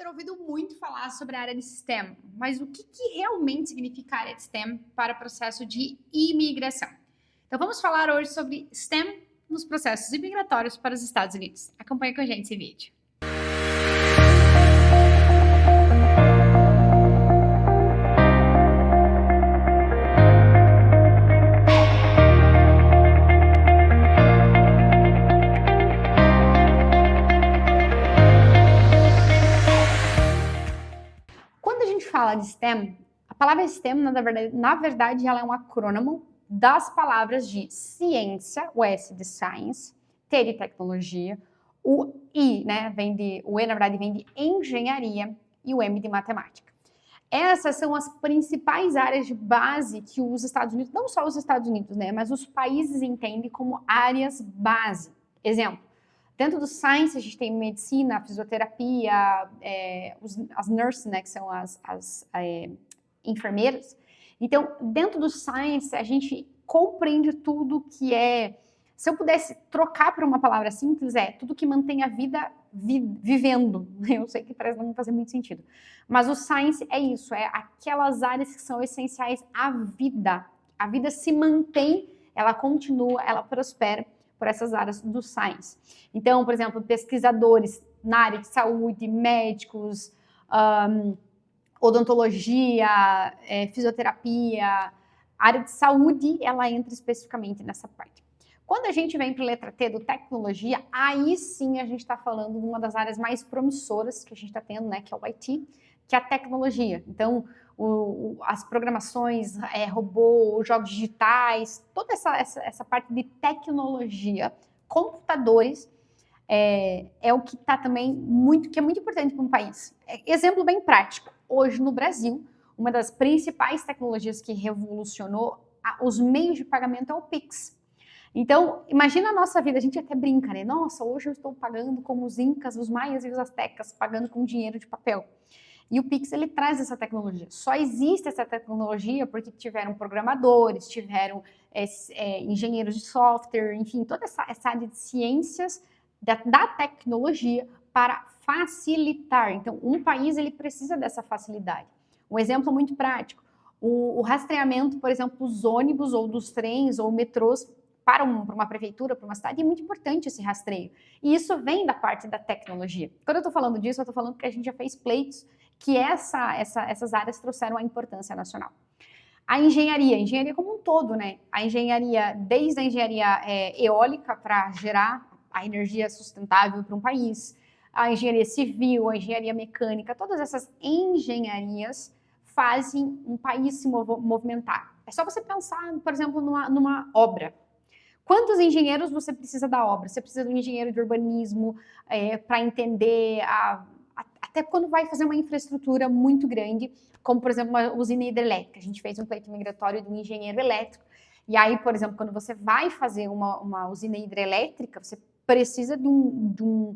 ter ouvido muito falar sobre a área de STEM, mas o que realmente significa a área de STEM para o processo de imigração? Então vamos falar hoje sobre STEM nos processos imigratórios para os Estados Unidos. Acompanhe com a gente esse vídeo. Fala de STEM, a palavra STEM, na verdade, ela é um acrônimo das palavras de ciência, o S de science, T de tecnologia, o I, né, o E, na verdade, vem de engenharia e o M de matemática. Essas são as principais áreas de base que os Estados Unidos, não só os Estados Unidos, né, mas os países entendem como áreas base. Exemplo, dentro do Science, a gente tem medicina, fisioterapia, as nurses, né, que são as enfermeiras. Então, dentro do Science, a gente compreende tudo que é... Se eu pudesse trocar por uma palavra simples, tudo que mantém a vida vivendo. Eu sei que parece não fazer muito sentido. Mas o Science é isso, é aquelas áreas que são essenciais à vida. A vida se mantém, ela continua, ela prospera por essas áreas do Science. Então, por exemplo, pesquisadores na área de saúde, médicos, odontologia, fisioterapia, área de saúde, ela entra especificamente nessa parte. Quando a gente vem para a letra T do tecnologia, aí sim a gente está falando de uma das áreas mais promissoras que a gente está tendo, né, que é o IT, que é a tecnologia. Então, as programações, robô, jogos digitais, toda essa parte de tecnologia, computadores, é o que está também que é muito importante para um país. Exemplo bem prático, hoje no Brasil, uma das principais tecnologias que revolucionou os meios de pagamento é o Pix. Então, imagina a nossa vida, a gente até brinca, né? Nossa, hoje eu estou pagando como os incas, os maias e os astecas, pagando com dinheiro de papel. E o Pix, ele traz essa tecnologia. Só existe essa tecnologia porque tiveram programadores, tiveram engenheiros de software, enfim, toda essa área de ciências da tecnologia para facilitar. Então, um país, ele precisa dessa facilidade. Um exemplo muito prático, o rastreamento, por exemplo, dos ônibus ou dos trens ou metrôs para uma prefeitura, para uma cidade, é muito importante esse rastreio. E isso vem da parte da tecnologia. Quando eu estou falando disso, eu estou falando que a gente já fez pleitos que essas áreas trouxeram a importância nacional. A engenharia como um todo, né? A engenharia, desde a engenharia eólica para gerar a energia sustentável para um país, a engenharia civil, a engenharia mecânica, todas essas engenharias fazem um país se movimentar. É só você pensar, por exemplo, numa obra. Quantos engenheiros você precisa da obra? Você precisa de um engenheiro de urbanismo para entender até quando vai fazer uma infraestrutura muito grande, como, por exemplo, uma usina hidrelétrica. A gente fez um pleito migratório de um engenheiro elétrico. E aí, por exemplo, quando você vai fazer uma usina hidrelétrica, você precisa de um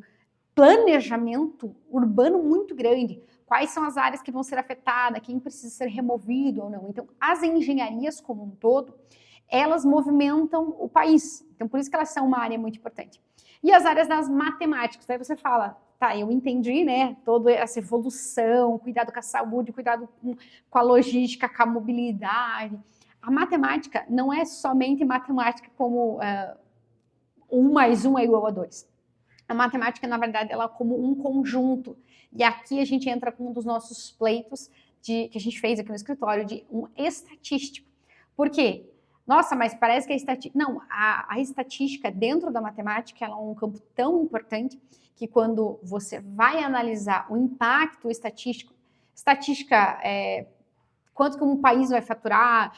planejamento urbano muito grande. Quais são as áreas que vão ser afetadas, quem precisa ser removido ou não. Então, as engenharias como um todo, elas movimentam o país. Então, por isso que elas são uma área muito importante. E as áreas das matemáticas, aí você fala, tá, eu entendi, né, toda essa evolução, cuidado com a saúde, cuidado com a logística, com a mobilidade. A matemática não é somente matemática como 1 mais 1 é igual a 2. A matemática, na verdade, ela é como um conjunto. E aqui a gente entra com um dos nossos pleitos que a gente fez aqui no escritório de um estatístico. Por quê? Nossa, mas parece que a estatística... Não, a estatística dentro da matemática ela é um campo tão importante que quando você vai analisar o impacto estatístico, quanto que um país vai faturar,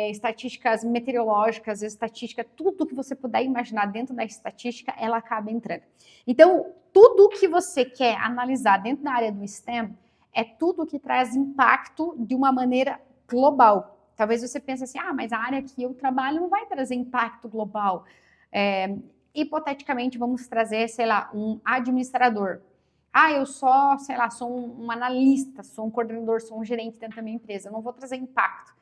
estatísticas meteorológicas, estatística, tudo que você puder imaginar dentro da estatística, ela acaba entrando. Então, tudo que você quer analisar dentro da área do STEM é tudo que traz impacto de uma maneira global. Talvez você pense assim, mas a área que eu trabalho não vai trazer impacto global. Hipoteticamente, vamos trazer, sei lá, um administrador. Eu só, sei lá, sou um analista, sou um coordenador, sou um gerente dentro da minha empresa, eu não vou trazer impacto.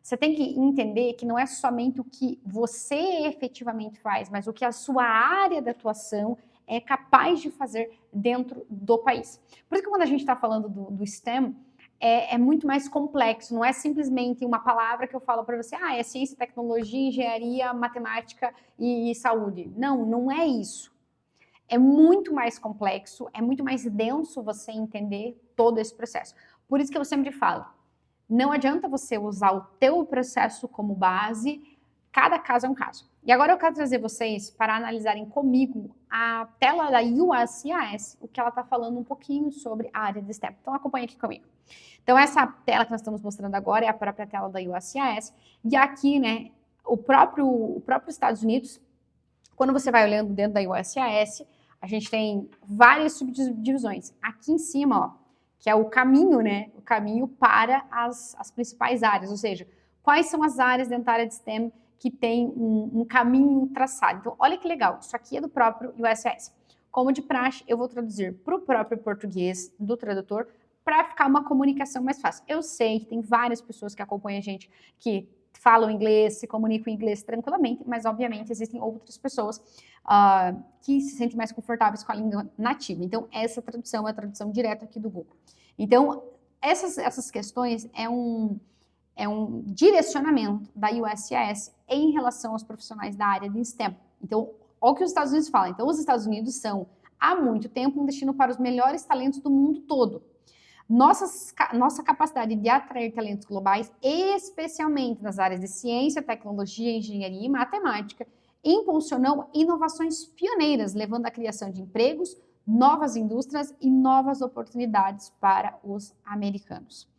Você tem que entender que não é somente o que você efetivamente faz, mas o que a sua área de atuação é capaz de fazer dentro do país. Por isso que quando a gente está falando do STEM, é muito mais complexo, não é simplesmente uma palavra que eu falo para você, é ciência, tecnologia, engenharia, matemática e saúde. Não, não é isso. É muito mais complexo, é muito mais denso você entender todo esse processo. Por isso que eu sempre falo, não adianta você usar o teu processo como base, cada caso é um caso. E agora eu quero trazer vocês para analisarem comigo a tela da USCIS, o que ela está falando um pouquinho sobre a área de STEM. Então acompanha aqui comigo. Então essa tela que nós estamos mostrando agora é a própria tela da USCIS, e aqui, né, o próprio Estados Unidos, quando você vai olhando dentro da USCIS, a gente tem várias subdivisões. Aqui em cima, ó, que é o caminho, né, o caminho para as principais áreas, ou seja, quais são as áreas dentro da área de STEM que tem um caminho traçado. Então, olha que legal, isso aqui é do próprio USCIS. Como de praxe, eu vou traduzir para o próprio português do tradutor para ficar uma comunicação mais fácil. Eu sei que tem várias pessoas que acompanham a gente que falam inglês, se comunicam em inglês tranquilamente, mas obviamente existem outras pessoas que se sentem mais confortáveis com a língua nativa. Então, essa tradução é a tradução direta aqui do Google. Então, essas questões é um direcionamento da USCIS em relação aos profissionais da área de STEM. Então, olha o que os Estados Unidos falam. Então, os Estados Unidos são, há muito tempo, um destino para os melhores talentos do mundo todo. Nossa capacidade de atrair talentos globais, especialmente nas áreas de ciência, tecnologia, engenharia e matemática, impulsionou inovações pioneiras, levando à criação de empregos, novas indústrias e novas oportunidades para os americanos.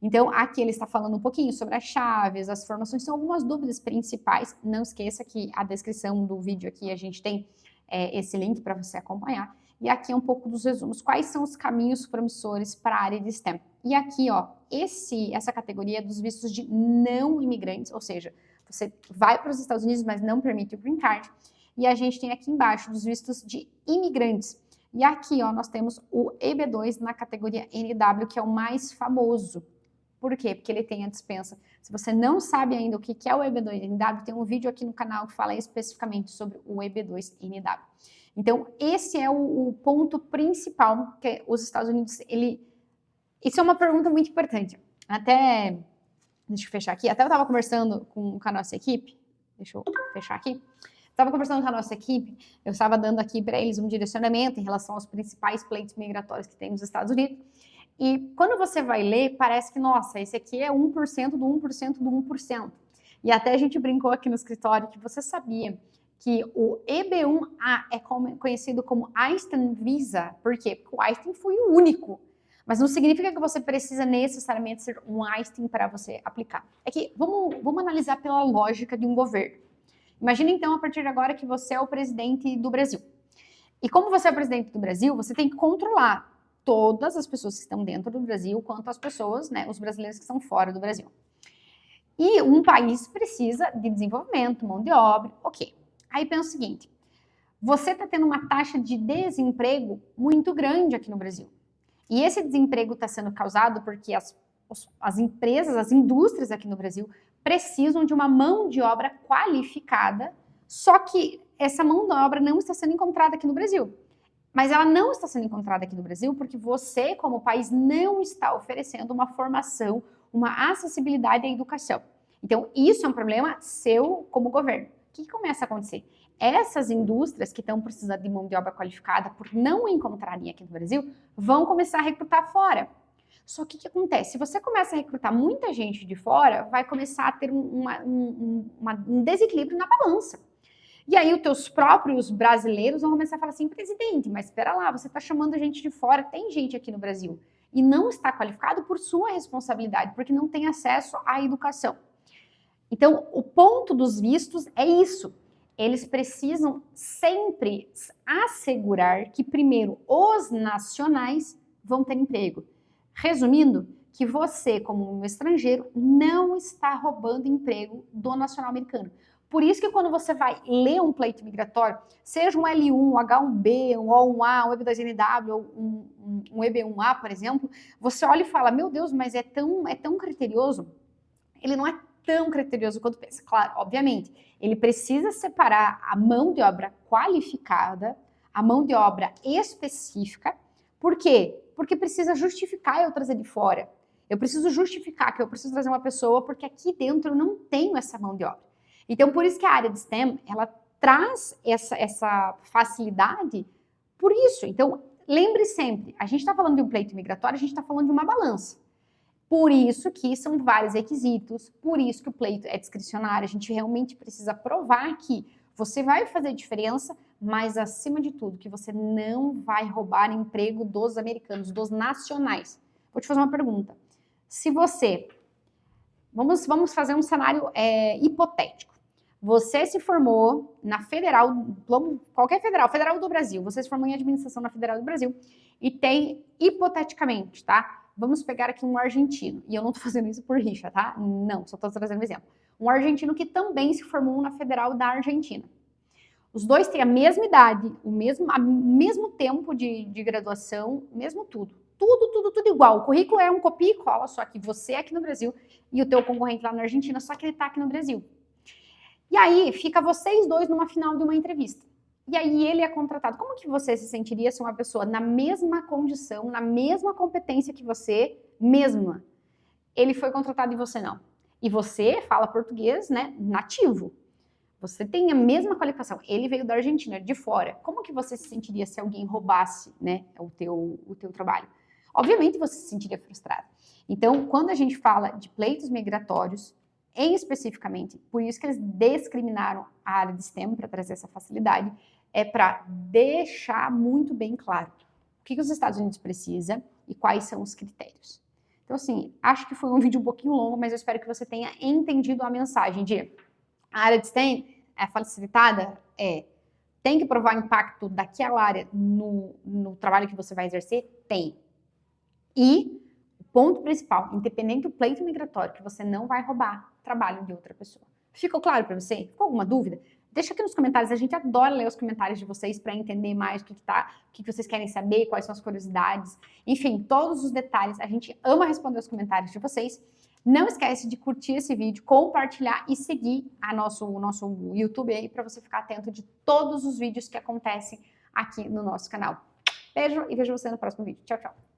Então, aqui ele está falando um pouquinho sobre as chaves, as formações, são algumas dúvidas principais. Não esqueça que a descrição do vídeo aqui a gente tem esse link para você acompanhar. E aqui é um pouco dos resumos. Quais são os caminhos promissores para a área de STEM? E aqui, ó, essa categoria é dos vistos de não imigrantes, ou seja, você vai para os Estados Unidos, mas não permite o green card. E a gente tem aqui embaixo dos vistos de imigrantes. E aqui, ó, nós temos o EB2 na categoria NW, que é o mais famoso. Por quê? Porque ele tem a dispensa. Se você não sabe ainda o que é o EB2NW, tem um vídeo aqui no canal que fala especificamente sobre o EB2NW. Então, esse é o ponto principal que os Estados Unidos, isso é uma pergunta muito importante. Até, deixa eu fechar aqui, até eu estava conversando com a nossa equipe, deixa eu fechar aqui, estava conversando com a nossa equipe, eu estava dando aqui para eles um direcionamento em relação aos principais pleitos migratórios que tem nos Estados Unidos, e quando você vai ler, parece que, nossa, esse aqui é 1% do 1% do 1%. E até a gente brincou aqui no escritório que você sabia que o EB1A é conhecido como Einstein Visa. Por quê? Porque o Einstein foi o único. Mas não significa que você precisa necessariamente ser um Einstein para você aplicar. É que vamos analisar pela lógica de um governo. Imagina então, a partir de agora, que você é o presidente do Brasil. E como você é o presidente do Brasil, você tem que controlar todas as pessoas que estão dentro do Brasil, quanto as pessoas, né, os brasileiros que estão fora do Brasil. E um país precisa de desenvolvimento, mão de obra, ok. Aí pensa o seguinte, você está tendo uma taxa de desemprego muito grande aqui no Brasil. E esse desemprego está sendo causado porque as empresas, as indústrias aqui no Brasil precisam de uma mão de obra qualificada, só que essa mão de obra não está sendo encontrada aqui no Brasil. Mas ela não está sendo encontrada aqui no Brasil porque você, como país, não está oferecendo uma formação, uma acessibilidade à educação. Então, isso é um problema seu como governo. O que começa a acontecer? Essas indústrias que estão precisando de mão de obra qualificada por não encontrarem aqui no Brasil, vão começar a recrutar fora. Só que o que acontece? Se você começa a recrutar muita gente de fora, vai começar a ter um desequilíbrio na balança. E aí os teus próprios brasileiros vão começar a falar assim, presidente, mas espera lá, você está chamando gente de fora, tem gente aqui no Brasil e não está qualificado por sua responsabilidade, porque não tem acesso à educação. Então, o ponto dos vistos é isso. Eles precisam sempre assegurar que, primeiro, os nacionais vão ter emprego. Resumindo, que você, como um estrangeiro, não está roubando emprego do nacional americano. Por isso que quando você vai ler um pleito migratório, seja um L1, um H1B, um O1A, um EB2NW, um EB1A, por exemplo, você olha e fala, meu Deus, mas é tão criterioso. Ele não é tão criterioso quanto pensa. Claro, obviamente, ele precisa separar a mão de obra qualificada, a mão de obra específica. Por quê? Porque precisa justificar eu trazer de fora. Eu preciso justificar que eu preciso trazer uma pessoa porque aqui dentro eu não tenho essa mão de obra. Então, por isso que a área de STEM, ela traz essa facilidade por isso. Então, lembre sempre, a gente está falando de um pleito migratório, a gente está falando de uma balança. Por isso que são vários requisitos, por isso que o pleito é discricionário, a gente realmente precisa provar que você vai fazer diferença, mas acima de tudo, que você não vai roubar emprego dos americanos, dos nacionais. Vou te fazer uma pergunta. Se você... Vamos fazer um cenário hipotético. Você se formou na Federal, qualquer Federal do Brasil, você se formou em administração na Federal do Brasil e tem, hipoteticamente, tá? Vamos pegar aqui um argentino, e eu não tô fazendo isso por rixa, tá? Não, só tô trazendo um exemplo. Um argentino que também se formou na Federal da Argentina. Os dois têm a mesma idade, o mesmo tempo de graduação, mesmo tudo. Tudo igual. O currículo é um copia e cola, só que você é aqui no Brasil e o teu concorrente lá na Argentina, só que ele tá aqui no Brasil. E aí, fica vocês dois numa final de uma entrevista. E aí ele é contratado. Como que você se sentiria se uma pessoa na mesma condição, na mesma competência que você, mesma, ele foi contratado e você não? E você fala português, né, nativo. Você tem a mesma qualificação. Ele veio da Argentina, de fora. Como que você se sentiria se alguém roubasse, né, o teu trabalho? Obviamente você se sentiria frustrado. Então, quando a gente fala de pleitos migratórios, especificamente, por isso que eles discriminaram a área de STEM para trazer essa facilidade, é para deixar muito bem claro o que os Estados Unidos precisa e quais são os critérios. Então, assim, acho que foi um vídeo um pouquinho longo, mas eu espero que você tenha entendido a mensagem de a área de STEM é facilitada? Tem que provar o impacto daquela área no trabalho que você vai exercer? Tem. E o ponto principal, independente do pleito migratório, que você não vai roubar trabalho de outra pessoa. Ficou claro para você? Ficou alguma dúvida? Deixa aqui nos comentários, a gente adora ler os comentários de vocês para entender mais o que vocês querem saber, quais são as curiosidades, enfim, todos os detalhes. A gente ama responder os comentários de vocês. Não esquece de curtir esse vídeo, compartilhar e seguir o nosso YouTube aí para você ficar atento de todos os vídeos que acontecem aqui no nosso canal. Beijo e vejo você no próximo vídeo. Tchau, tchau.